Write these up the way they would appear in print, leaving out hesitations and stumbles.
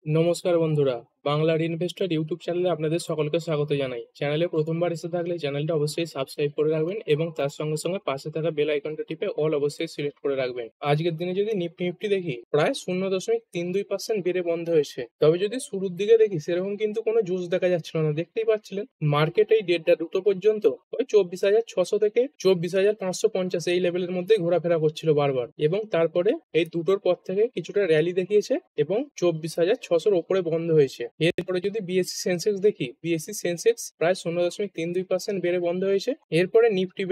নমস্কার বন্ধুরা, বাংলার ইনভেস্টর ইউটিউব চ্যানেলে আপনাদের সকলকে স্বাগত জানাই। চ্যানেলে প্রথমবার এসে থাকলে চ্যানেলটা অবশ্যই সাবস্ক্রাইব করে রাখবেন এবং তার সঙ্গে সঙ্গে পাশে থাকা বেল আইকনটা টিপে অল অবশ্যই সিলেক্ট করে রাখবেন। আজকের দিনে যদি নিফটি দেখি প্রায় 0.32% বেড়ে বন্ধ হয়েছে। তবে যদি শুরুর দিকে দেখি সেরকম কিন্তু কোনো জুস দেখা যাচ্ছিল না, দেখতেই পাচ্ছিলেন মার্কেট এই দেড়টা দুটো পর্যন্ত ওই 24,600 থেকে 24,550 এই লেভেলের মধ্যে ঘোরাফেরা করছিল বারবার, এবং তারপরে এই দুটোর পর থেকে কিছুটা র্যালি দেখিয়েছে এবং 24,600-র ওপরে বন্ধ হয়েছে। এরপরে যদি বিএসসি সেন্সেক্স দেখি, বিএসসি সেন্সেক্স প্রায় 0.32% বেড়ে বন্ধ হয়েছে। এরপরে নিফটি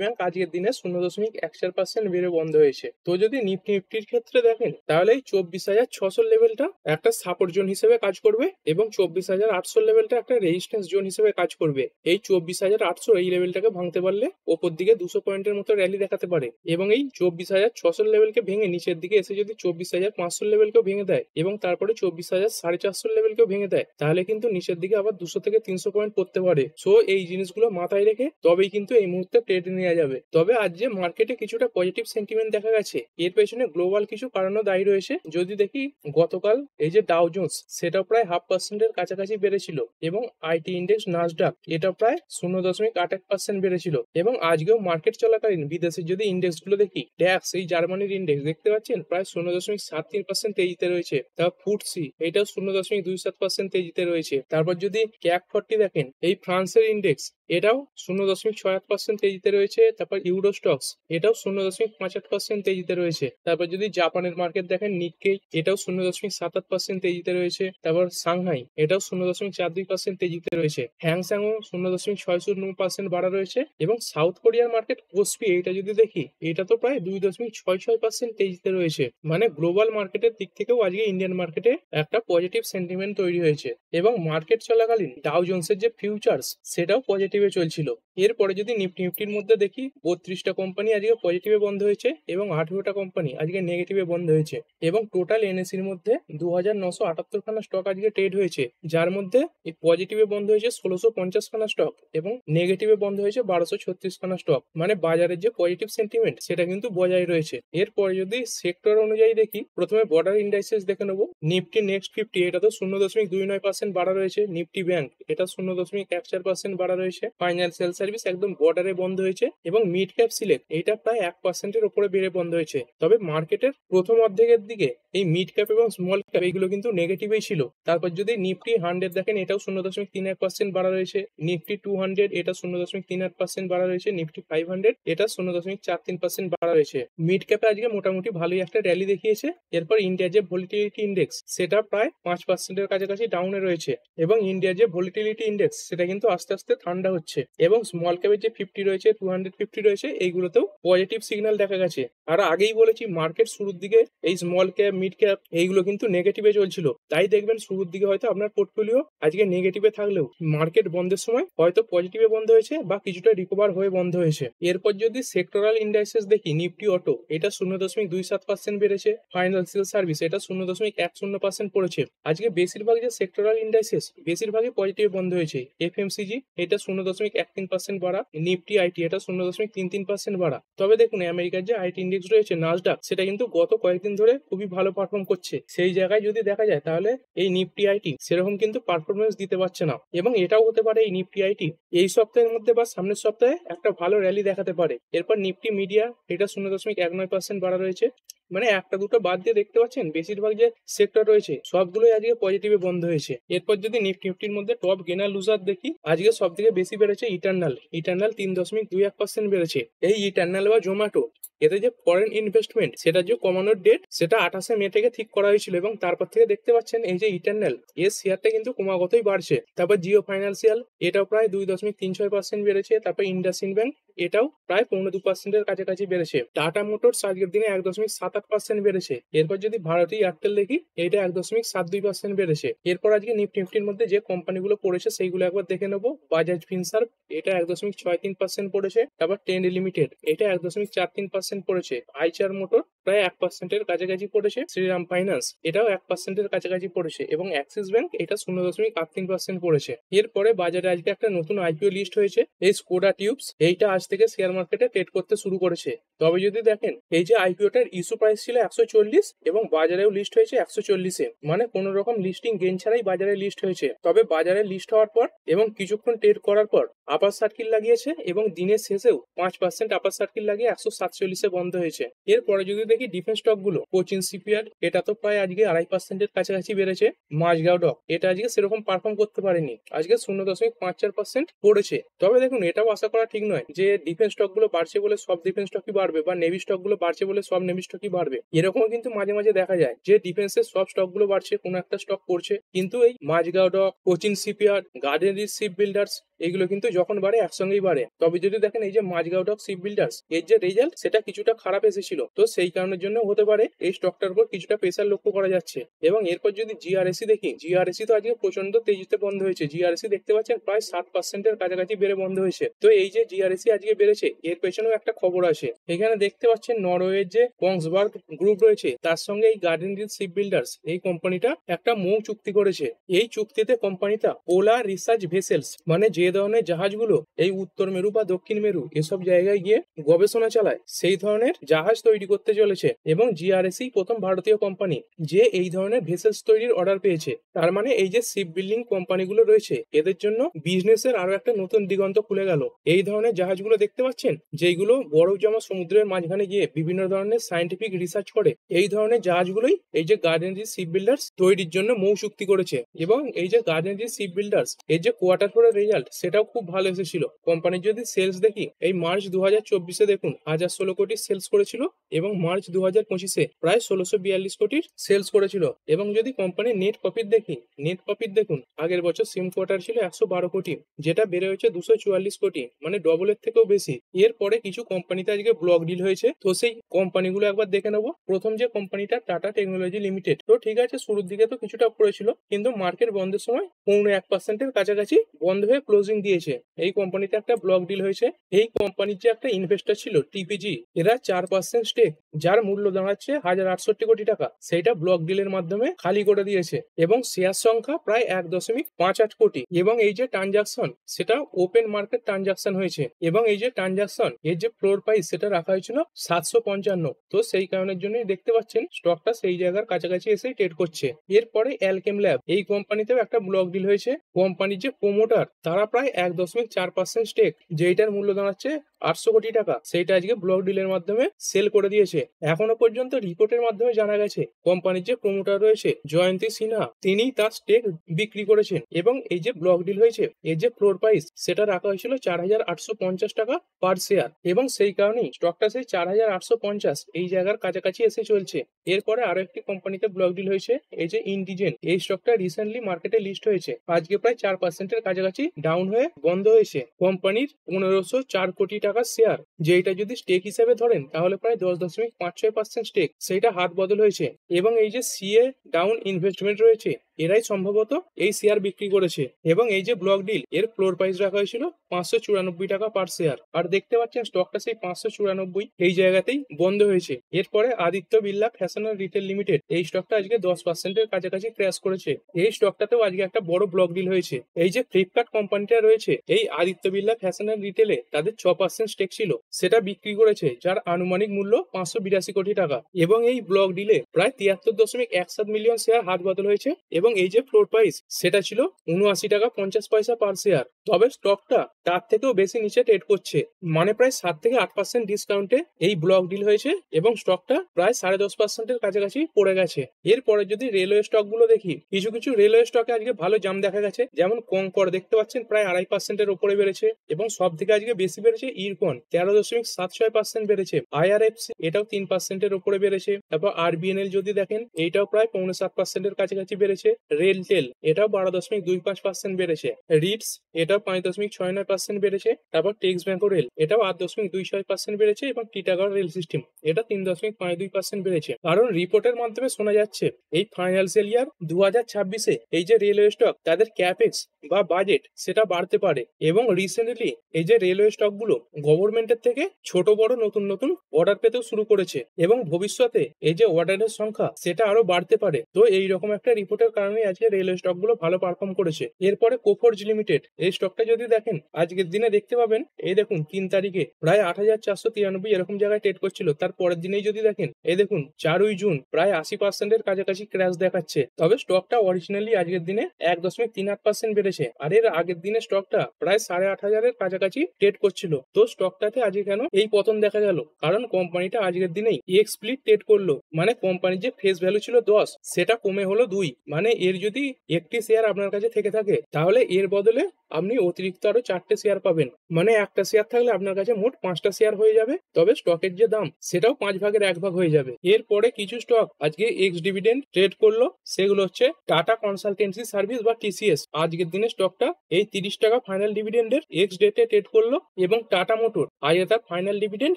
ব্যাংক আজকের দিনে 0.14% বেড়ে বন্ধ হয়েছে। তো যদি নিফটির ক্ষেত্রে দেখেন তাহলে এই 24,600 লেভেলটা একটা সাপোর্ট জোন হিসেবে কাজ করবে এবং 24,800 লেভেলটা একটা রেজিস্ট্যান্স জোন হিসেবে কাজ করবে। এই 24,800 এই লেভেলটাকে ভাঙতে পারলে ওপর দিকে 200 পয়েন্টের মতো র্যালি দেখাতে পারে, এবং এই 24,600 লেভেলকে ভেঙে নিচের দিকে এসে যদি 24,500 লেভেলকেও ভেঙে দেয় এবং তারপরে 24,450 লেভেলকেও ভেঙে দেয়, তাহলে কিন্তু নিচের দিকে আবার 200 থেকে 300 পয়েন্ট পড়তে পারে। সো এই জিনিসগুলো মাথায় রেখে তবেই কিন্তু এই মুহূর্তে ট্রেড নেওয়া যাবে। তবে আজ যে মার্কেটে কিছুটা পজিটিভ সেন্টিমেন্ট দেখা গেছে, এর পেছনে গ্লোবাল কিছু কারণও দায়ী রয়েছে। যদি দেখি গতকাল এই যে ডাও জোন্স সেটা প্রায় 0.5%-এর কাছাকাছি বেড়েছিল, এবং আইটি ইন্ডেক্স নাসডাক এটা প্রায় 0.81% বেড়েছিল। এবং আজকেও মার্কেট চলাকালীন বিদেশের যদি ইন্ডেক্স গুলো দেখি, ড্যাক্স এই জার্মানির ইন্ডেক্স দেখতে পাচ্ছেন প্রায় 0.73% তেজিতে রয়েছে। তারপর ফুটসি এটাও 0.27% তেজিতে রয়েছে। তারপর যদি ক্যাক 40 দেখেন, এই ফ্রান্সের ইন্ডেক্স এটাও 0.68% তেজিতে রয়েছে। তারপর ইউরো স্টক্স এটাও 0.58% তেজিতে রয়েছে। তারপর যদি জাপানের মার্কেট দেখেন, নিক্কেই এটাও 0.77% তেজিতে রয়েছে। তারপর সাংহাই এটাও 0.42% তেজিতে রয়েছে। হ্যাংস্যাংও 0.60% বাড়া রয়েছে। এবং সাউথ কোরিয়ার মার্কেট কোসপি এটা যদি দেখি, এটা তো প্রায় 2.66% তেজিতে রয়েছে। মানে গ্লোবাল মার্কেটের দিক থেকেও আজকে ইন্ডিয়ান মার্কেটে একটা পজিটিভ সেন্টিমেন্ট তৈরি হয়েছে। এবং মার্কেট চলাকালীন ডাও জোন্সের যে ফিউচার্স সেটাও পজিটিভে চলছিল। এরপরে যদি নিফটির মধ্যে দেখি, 32টা কোম্পানি আজকে পজিটিভে বন্ধ হয়েছে এবং 18টা কোম্পানি আজকে নেগেটিভে বন্ধ হয়েছে। এবং টোটাল এনএসির মধ্যে 2,978 খানা স্টক আজকে ট্রেড হয়েছে, যার মধ্যে এই পজিটিভে বন্ধ হয়েছে 1,650 খানা স্টক এবং নেগেটিভে বন্ধ হয়েছে 1,236 খানা স্টক। মানে বাজারের যে পজিটিভ সেন্টিমেন্ট সেটা কিন্তু বজায় রয়েছে। এরপরে যদি সেক্টর অনুযায়ী দেখি, প্রথমে বর্ডার ইন্ডাইসেস দেখে নেবো। নিফটি নেক্সট 50 এটা তো 0.29% বাড়া রয়েছে। নিফটি ব্যাংক এটা 0.14% বাড়া রয়েছে। ফাইন্যান্সিয়াল সার্ভিস একদম বর্ডারে বন্ধ হয়েছে। এবং মিড ক্যাপ সিলেক্ট এটা প্রায় 1%-এর উপরে বেড়ে বন্ধ হয়েছে। তবে মার্কেটের প্রথম অর্ধেকের দিকে এই মিড ক্যাপ এবং স্মল ক্যাপ এইগুলো কিন্তু নেগেটিভই ছিল। তারপর যদি নিফটি 100 দেখেন, এটাও 0.31% বাড়া রয়েছে। নিফটি 200 এটা 0.38% বাড়া রয়েছে। নিফটি 500 এটা 0.43% বাড়া রয়েছে। মিড ক্যাপে আজকে মোটামুটি ভালোই একটা র্যালি দেখিয়েছে। এরপর ইন্ডিয়ার যে ভলিটিলিটি ইন্ডেক্স সেটা প্রায় 5%-এর কাছাকাছি ডাউনে রয়েছে। এবং ইন্ডিয়ার যে ভলিটিলিটি ইন্ডেক্স সেটা কিন্তু আস্তে আস্তে ঠান্ডা হচ্ছে। এবং স্মল ক্যাপের যে 50 রয়েছে, 250 রয়েছে, এইগুলোতেও পজিটিভ সিগন্যাল দেখা গেছে। আর আগেই বলেছি মার্কেট শুরুর দিকে এই স্মল ক্যাপ মিড ক্যাপ এইগুলো কিন্তু নেগেটিভে চলছিল। তাই দেখবেন শুরুর দিকে হয়তো আপনার পোর্টফোলিও আজকে নেগেটিভে থাকলেও মার্কেট বন্ধের সময় হয়তো পজিটিভে বন্ধ হয়েছে বা কিছুটা রিকভার হয়ে বন্ধ হয়েছে। এরপর যদি সেক্টরাল ইন্ডাইসেস দেখি, নিফটি অটো এটা 0.27% বেড়েছে। ফাইন্যান্সিয়াল সার্ভিস এটা 0.10% পড়েছে। আজকে বেশিরভাগ যে সেক্টরাল ইন্ডাইসেস বেশিরভাগই পজিটিভে বন্ধ হয়েছে। এফএমসিজি এটা 0.13% বাড়া। নিফটি আইটি এটা 0.33% বাড়া। তবে দেখুন আমেরিকার যে আইটি ইন্ডেক্স রয়েছে নাসডাক সেটা কিন্তু গত কয়েকদিন ধরে খুবই ভালো পারফর্ম করছে। সেই জায়গায় যদি দেখা যায় তাহলে এই নিফটি আইটি সেরকম কিন্তু পারফরমেন্স দিতে পারছে না। এবং এটাও হতে পারে এই নিফটি আইটি এই সপ্তাহের মধ্যে বা সামনের সপ্তাহে একটা ভালো র্যালি দেখাতে পারে। এরপর নিফটি মিডিয়া এটা 0.19% বাড়া রয়েছে। মানে একটা দুটো বাদ দিয়ে দেখতে পাচ্ছেন বেশিরভাগ যে সেক্টর রয়েছে সবগুলোই আজকে পজিটিভে বন্ধ হয়েছে। এরপর যদি নিফটির মধ্যে টপ গেনার লুজার দেখি, আজকে সব থেকে বেশি বেড়েছে ইটার্নাল 3.21% বেড়েছে। এই ইটার্নাল বা জোম্যাটো এতে যে ফরেন ইনভেস্টমেন্ট সেটা যে কমানোর ডেট সেটা 28শে মে থেকে ঠিক করা হয়েছিল, এবং তারপর থেকে দেখতে পাচ্ছেন এই যে ইটার্নাল এর শেয়ারটা কিন্তু ক্রমাগতই বাড়ছে। তারপর জিও ফাইন্যান্সিয়াল এটাও প্রায় 2.36% বেড়েছে। তারপর ইন্ডাসইন্ড ব্যাংক এটাও প্রায় 2.5%-এর কাছাকাছি বেড়েছে। টাটা মোটরস আজকের দিনে 1.78% বেড়েছে। এরপর যদি ভারতী এয়ারটেল দেখি, এটা 1.72% বেড়েছে। এরপর আজকে নিফটির মধ্যে যে কোম্পানিগুলো পড়েছে সেইগুলো একবার দেখে নেবো। বাজাজ ফিনসার্ভ এটা 1.63% পড়েছে। তারপর টেন লিমিটেড এটা 1.43% পড়েছে। আইচার মোটর প্রায় 1%-এর কাছাকাছি পড়েছে। শ্রীরাম ফাইন্যান্স এটাও 1%-এর কাছাকাছি পড়েছে। এবং অ্যাক্সিস ব্যাংক এটা 0.83% পড়েছে। এরপরে বাজারে আজকে একটা নতুন আইপিও লিস্ট হয়েছে, এই স্কোডা টিউবস এইটা আজ থেকে শেয়ার মার্কেটে ট্রেড করতে শুরু করেছে। তবে যদি দেখেন এই যে আইপিওটার ইস্যু প্রাইস ছিল 140 এবং বাজারেও লিস্ট হয়েছে 140-এ, মানে কোনো রকম লিস্টিং গেইন ছাড়াই বাজারে লিস্ট হয়েছে। তবে বাজারে লিস্ট হওয়ার পর এবং কিছুক্ষণ ট্রেড করার পর আপার সার্কিল লাগিয়েছে এবং দিনের শেষেও 5% আপার সার্কিল লাগিয়ে 147-এ বন্ধ হয়েছে। এরপরে যদি দেখি ডিফেন্স স্টক গুলো, কোচিন শিপইয়ার্ড এটা তো প্রায় আজকে 2.5%-এর কাছাকাছি বেড়েছে। মাঝগাঁও ডক এটা আজকে সেরকম পারফর্ম করতে পারেনি, আজকে 0.54% পড়েছে। তবে দেখুন এটাও আশা করা ঠিক নয় যে ডিফেন্স স্টক গুলো বাড়ছে বলে সব ডিফেন্স স্টকই বাড়বে বা নেভি স্টক গুলো বাড়ছে বলে সব নেভি স্টকই বাড়বে। এরকমও কিন্তু মাঝে মাঝে দেখা যায় যে ডিফেন্সের সব স্টক গুলো বাড়ছে, কোনো একটা স্টক পড়ছে, কিন্তু এই Mazagon Dock, Cochin Shipyard, Garden Reach Ship Builders এগুলো কিন্তু যখন বাড়ে একসঙ্গেই বাড়ে। তবে যদি দেখেন এই যে মাঝগাঁও ডক শিপ বিল্ডার্স এর যে রেজাল্ট সেটা কিছুটা খারাপ এসেছিল, তো সেই কারণের জন্য হতে পারে এই স্টকটার উপর কিছুটা প্রেসার লক্ষ্য করা যাচ্ছে। এবং এরপর যদি জিআরএসি দেখি, জিআরএসি তো আজকে প্রচন্ড তেজিতে বন্ধ হয়েছে। জিআরএসি দেখতে পাচ্ছেন প্রায় 7%-এর কাছাকাছি বেড়ে বন্ধ হয়েছে। তো এই যে জিআরএসি আজকে বেড়েছে এর পেছনেও একটা খবর আছে। এখানে দেখতে পাচ্ছেন নরওয়ের যে কংসবার্গ গ্রুপ রয়েছে তার সঙ্গে এই গার্ডেন রিচ শিপ বিল্ডার্স এই কোম্পানিটা একটা মৌ চুক্তি করেছে। এই চুক্তিতে কোম্পানিটা পোলার রিসার্চ ভেসেলস মানে যে ধরনের জাহাজগুলো এই উত্তর মেরু বা দক্ষিণ মেরু এসব জায়গায় গিয়ে গবেষণা চালায় সেই ধরনের জাহাজ তৈরি করতে চলেছে। এবং জিআরএসি প্রথম ভারতীয় কোম্পানি যে এই ধরনের ভেসেলস তৈরির অর্ডার পেয়েছে। তার মানে এই যে শিপ বিল্ডিং কোম্পানিগুলো রয়েছে এদের জন্য বিজনেসের আরো একটা নতুন দিগন্ত খুলে গেল। এই ধরনের জাহাজগুলো দেখতে পাচ্ছেন যেগুলো বরফ জমা সমুদ্রের মাঝখানে গিয়ে বিভিন্ন ধরনের সায়েন্টিফিক রিসার্চ করে, এই ধরনের জাহাজগুলোই এই যে গার্ডেন রিচ শিপ বিল্ডার্স তৈরির জন্য মৌ চুক্তি করেছে। এবং এই যে গার্ডেন রিচ শিপ বিল্ডার্স এর যে কোয়ার্টার ফোরের রেজাল্ট সেটাও খুব ভালো এসেছিল। কোম্পানির যদি সেলস দেখি এই মার্চ 2024-এ দেখুন 1016 কোটির সেলস করেছিল এবং মার্চ 2025-এ প্রায় 1642 কোটির সেলস করেছিল। এবং যদি কোম্পানির নেট প্রফিট দেখি, নেট প্রফিট দেখুন আগের বছর সেম কোয়ার্টার ছিল 112 কোটি, যেটা বেড়ে হয়েছে 244 কোটি, মানে ডবলের থেকেও বেশি। এরপরে কিছু কোম্পানিতে আজকে ব্লক ডিল হয়েছে, তো সেই কোম্পানিগুলো একবার দেখে নেবো। প্রথম যে কোম্পানিটা টাটা টেকনোলজি লিমিটেড, তো ঠিক আছে শুরুর দিকে তো কিছুটা পড়েছিল কিন্তু মার্কেট বন্ধের সময় 0.1%-এর কাছাকাছি বন্ধ হয়ে ক্লোজিং দিয়েছে। এই কোম্পানিতে একটা ব্লক ডিল হয়েছে। এই কোম্পানির যে একটা ইনভেস্টর ছিল টিপিজি, এরা 4% স্টেক যার মূল্য দাঁড়াচ্ছে 1068 কোটি টাকা সেইটা ব্লক ডিলের মাধ্যমে খালি করে দিয়েছে এবং শেয়ার সংখ্যা প্রায় 1.58 কোটি। এবং এই যে ট্রানজাকশন সেটা ওপেন মার্কেট ট্রানজাকশন হয়েছে এবং এই যে ট্রানজাকশন এর যে ফ্লোর প্রাইস সেটা রাখা হয়েছিল 755। তো সেই কারণের জন্যই দেখতে পাচ্ছেন স্টকটা সেই জায়গার কাছাকাছি এসে ট্রেড করছে। এরপরে অ্যালকেম ল্যাব এই কোম্পানিতেও একটা ব্লক ডিল হয়েছে। কোম্পানির যে প্রমোটার তারা প্রায় 1.4% স্টেক যেটার মূল্য দাঁড়াচ্ছে 800 কোটি টাকা সেইটা আজকে ব্লক ডিলের মাধ্যমে সেল করে দিয়েছে। এখনো পর্যন্ত রিপোর্টের মাধ্যমে জানা গেছে কোম্পানির যে প্রমোটার রয়েছে জয়ন্তী সিনহা তিনি তার স্টেক বিক্রি করেছেন। এবং এই যে ব্লক ডিল হয়েছে এর যে ফ্লোর প্রাইস সেটা রাখা হয়েছিল 4850 টাকা পার শেয়ার এবং সেই কারণেই স্টকটা সেই 4850 এই জায়গার কাছাকাছি এসে চলছে। এরপরে আরো একটি কোম্পানিতে ব্লক ডিল হয়েছে এই যে ইন্ডিজেন, এই স্টকটা রিসেন্টলি মার্কেটে লিস্ট হয়েছে, আজকে প্রায় 4%-এর কাছাকাছি ডাউন হয়ে বন্ধ হয়েছে। কোম্পানির 1504 কোটি টাকার শেয়ার, যেটা যদি স্টেক হিসেবে ধরেন তাহলে প্রায় 10.56% স্টেক সেইটা হাত বদল হয়েছে। এবং এই যে সিএ ডাউন ইনভেস্টমেন্ট রয়েছে এরাই সম্ভবত এই শেয়ার বিক্রি করেছে। এবং এই যে ব্লক ডিল এর ফ্লোর প্রাইস রাখা হয়েছিল 594 টাকা পার শেয়ার, আর দেখতে পাচ্ছেন স্টকটা সেই 594 এই জায়গাতেই বন্ধ হয়েছে। এরপরে আদিত্য বিড়লা ফ্যাশন আর রিটেল লিমিটেড এই স্টকটা আজকে 10%-এর কাছাকাছি ক্র্যাশ করেছে। এই স্টকটাতেও আজকে একটা বড় ব্লক ডিল হয়েছে। এই যে ফ্লিপকার্ট কোম্পানিটা রয়েছে এই আদিত্য বিড়লা ফ্যাশন আর রিটেলে তাদের 6% স্টেক ছিল সেটা বিক্রি করেছে যার আনুমানিক মূল্য 582 কোটি টাকা। এবং এই ব্লক ডিলে প্রায় 73.17 মিলিয়ন শেয়ার হাত বদল হয়েছে এবং এই যে ফ্লোর প্রাইস সেটা ছিল 79 টাকা 50 পয়সা পার শেয়ার। তবে স্টকটা তার থেকেও বেশি নিচে ট্রেড করছে, মানে প্রায় 7 থেকে 8% ডিসকাউন্টে এই ব্লক ডিল হয়েছে এবং স্টকটা প্রায় 10.5%-এর কাছাকাছি পড়ে গেছে। এরপরে যদি রেলওয়ে স্টক গুলো দেখি, কিছু কিছু রেলওয়ে স্টকে আজকে ভালো জাম দেখা গেছে, যেমন কঙ্কর দেখতে পাচ্ছেন প্রায় 2.5%-এর উপরে বেড়েছে এবং সব থেকে আজকে বেশি বেড়েছে ইরকন 13.76% বেড়েছে। আইআরএফসি এটাও 3%-এর উপরে বেড়েছে। তারপর আরবিএনএল যদি দেখেন এইটাও প্রায় 7.5%-এর কাছাকাছি বেড়েছে। রেলটেল এটাও 12.25% বেড়েছে। রিটস এটাও 5.69% বেড়েছে। তারপর টেক্স ব্যাংক রেল এটাও 8.26% বেড়েছে এবং টিটাগড় রেল সিস্টেম এটা 3.52% বেড়েছে। কারণ রিপোর্টের মাধ্যমে শোনা যাচ্ছে এই ফাইন্যান্সিয়াল ইয়ার 2026-এ এই যে রেলওয়ে স্টক তাদের ক্যাপেক্স বা বাজেট সেটা বাড়তে পারে। এবং রিসেন্টলি এই যে রেলওয়ে স্টক গুলো গভর্নমেন্টের থেকে ছোট বড় নতুন নতুন অর্ডার পেতেও শুরু করেছে এবং ভবিষ্যতে এই যে অর্ডারের সংখ্যা সেটা আরো বাড়তে পারে। তো এই রকম একটা রিপোর্টের কারণে কারণে আজকে রেলওয়ে স্টকগুলো ভালো পারফর্ম করেছে। এরপরে কোফোর্জ লিমিটেড, এই স্টকটা যদি দেখেন আজকের দিনে দেখতে পাবেন এই দেখুন 3 তারিখে প্রায় 8,493 এরকম জায়গায় ট্রেড করছিল। তার পরের দিনেই যদি দেখেন এই দেখুন 4ই জুন প্রায় 80% এর কাছাকাছি ক্র্যাশ দেখাচ্ছে। তবে স্টকটা অরিজিনালি আজকের দিনে 1.38% বেড়েছে। আর এর আগের দিনে স্টকটা প্রায় 8,500 এর কাছাকাছি ট্রেড করছিল। তো স্টকটাতে আজকে কেন এই পতন দেখা গেল? কারণ কোম্পানিটা আজকের দিনেই এক্স স্প্লিট ট্রেড করলো। মানে কোম্পানির যে ফেস ভ্যালু ছিল 10 সেটা কমে হলো 2। মানে এর যদি একটি শেয়ার আপনার কাছে থেকে থাকে তাহলে এর বদলে আপনি অতিরিক্ত আরো 4টে শেয়ার পাবেন। মানে একটা শেয়ার থাকলে আপনার কাছে মোট 5টা শেয়ার হয়ে যাবে। তবে স্টকের যে দাম সেটাও 5 ভাগের 1 ভাগ হয়ে যাবে। এরপরে কিছু স্টক আজকে এক্স ডিভিডেন্ড ট্রেড করলো, সেগুলো হচ্ছে টাটা কনসালটেন্সি সার্ভিস বা টিসিএস। আজকের দিনে স্টকটা এই 30 টাকা ফাইনাল ডিভিডেন্ডের এক্স ডেটে ট্রেড করলো। এবং টাটা মোটর আজ তার ফাইনাল ডিভিডেন্ড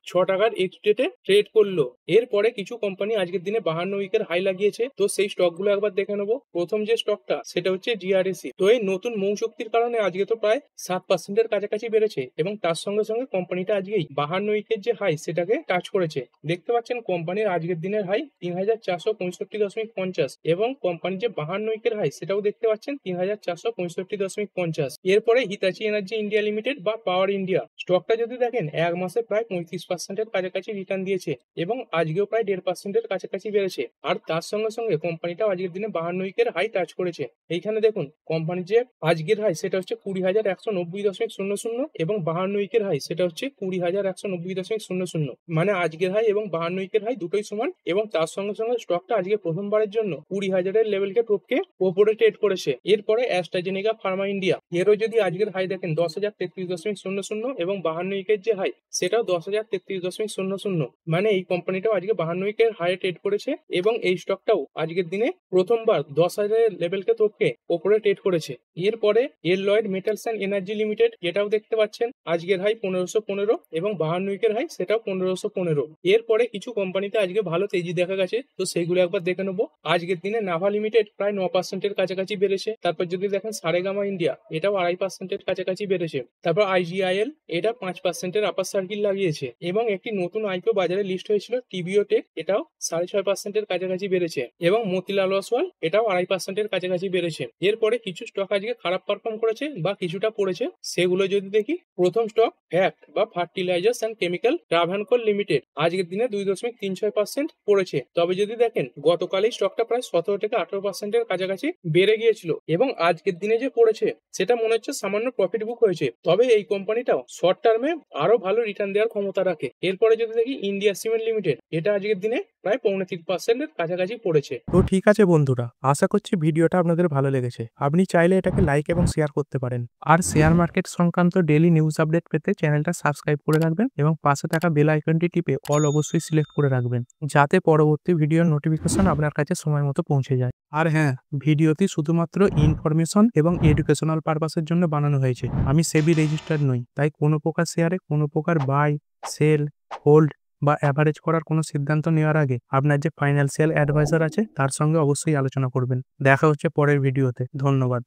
6 টাকার এক্স ডেটে ট্রেড করলো। এরপরে কিছু কোম্পানি আজকের দিনে 52 উইকের হাই লাগিয়েছে। তো সেই স্টকগুলো একবার দেখে নেবো। প্রথম যে স্টকটা সেটা হচ্ছে জিআরএসি। তো এই নতুন মৌ শক্তির কারণে আজকে তো প্রায় 7% এর কাছাকাছি বেড়েছে এবং তার সঙ্গে সঙ্গে কোম্পানিটা আজকেই 52 উইকের যে হাই সেটাকে টাচ করেছে। দেখতে পাচ্ছেন কোম্পানির আজকের দিনের হাই 3,465.50 এবং কোম্পানির যে 52 উইকের হাই সেটাও দেখতে পাচ্ছেন 3,465.50। এরপরে হিতাচি এনার্জি ইন্ডিয়া লিমিটেড বা পাওয়ার ইন্ডিয়া স্টকটা যদি দেখেন এক মাসে প্রায় 35% এর কাছাকাছি রিটার্ন দিয়েছে এবং আজকেও প্রায় 1.5% এর কাছাকাছি বেড়েছে। আর তার সঙ্গে সঙ্গে কোম্পানিটা আজকের দিনে 52 উইকের হাই টাচ করেছে। এইখানে দেখুন কোম্পানির যে আজকের হাই সেটা হচ্ছে 20,190.00 এবং 52 উইকের হাই সেটা হচ্ছে 20,190.00। মানে আজকের হাই এবং 52 উইকের হাই দুটোই সমান। এবং তার সঙ্গে সঙ্গে স্টকটা আজকে প্রথমবারের জন্য 20,000 এর লেভেলকে টপকে ওপরে ট্রেড করেছে। এরপরে অ্যাস্ট্রাজেনেকা ফার্মা ইন্ডিয়া, এরও যদি আজকের হাই দেখেন 10,033.00 এবং 52 উইকের যে হাই সেটাও 10,033.00। মানে এই কোম্পানিটাও আজকে 52 উইকের হাই ট্রেড করেছে এবং এই স্টকটাও আজকের দিনে প্রথমবার 10,000 এর লেভেলকে টপকে ওপরে ট্রেড করেছে। এরপরে এললয়েড মেটালস অ্যান্ড এনার্জি লিমিটেড, এটাও দেখতে পাচ্ছেন আজকের হাই 1515 এবং 52 উইকের হাই সেটাও 1515। এরপরে কিছু কোম্পানিতে আজকে ভালো তেজি দেখা গেছে। তো সেইগুলো একবার দেখে নেবো। আজকের দিনে নাভা লিমিটেড প্রায় 9% এর কাছাকাছি বেড়েছে। তারপর যদি দেখেন সারেগামা ইন্ডিয়া, এটাও 2.5% এর কাছাকাছি বেড়েছে। তারপর আইজিআইএল, এটা 5% এর আপার সার্কিল লাগিয়েছে এবং একটি নতুন আইপিও বাজারে লিস্ট হয়েছিল টিবিও টেক, এটাও 6.5% এর কাছাকাছি বেড়েছে এবং মতিলাল ওসওয়াল এটাও 2.5% এর কাছাকাছি বেড়েছে। এরপরে কিছু স্টক আজকে খারাপ পারফর্ম করেছে বা কিছুটা পড়েছে, সেগুলো যদি দেখি। প্রথম স্টক ফ্যাক্ট বা fertilisers and chemical Travancore limited, আজকের দিনে 2.36% পড়েছে। তবে যদি দেখেন গতকালই স্টকটা প্রায় 17 থেকে 18% এর কাছাকাছি বেড়ে গিয়েছিল এবং আজকের দিনে যে পড়েছে সেটা মনে হচ্ছে সামান্য প্রফিট বুক হয়েছে। তবে এই কোম্পানিটাও শর্ট টার্মে আরো ভালো রিটার্ন দেওয়ার ক্ষমতা রাখে। এরপরে যদি দেখি ইন্ডিয়া সিমেন্ট লিমিটেড, এটা আজকের দিনে প্রায় 3.5% এর কাছাকাছি পড়েছে। তো ঠিক আছে বন্ধুরা, আশা করছি ভিডিওটা আপনাদের ভালো লেগেছে। আপনি চাইলে এটাকে লাইক এবং শেয়ার করতে পারেন। আর শেয়ার মার্কেট সংক্রান্ত ডেইলি নিউজ আপডেট পেতে চ্যানেলটা সাবস্ক্রাইব করে রাখবেন এবং পাশে থাকা বেল আইকনটি টিপে অল অবশ্যই সিলেক্ট করে রাখবেন, যাতে পরবর্তী ভিডিওর নোটিফিকেশন আপনার কাছে সময় মতো পৌঁছে যায়। আর হ্যাঁ, ভিডিওটি শুধুমাত্র ইনফরমেশন এবং এডুকেশনাল পারপাসের জন্য বানানো হয়েছে। আমি সেবি রেজিস্টার্ড নই, তাই কোনো প্রকার শেয়ারে কোনো প্রকার বাই, সেল, হোল্ড বা অ্যাভারেজ করার কোনো সিদ্ধান্ত নেওয়ার আগে আপনার যে ফাইন্যান্সিয়াল অ্যাডভাইজার আছে তার সঙ্গে অবশ্যই আলোচনা করবেন। দেখা হচ্ছে পরের ভিডিওতে। ধন্যবাদ।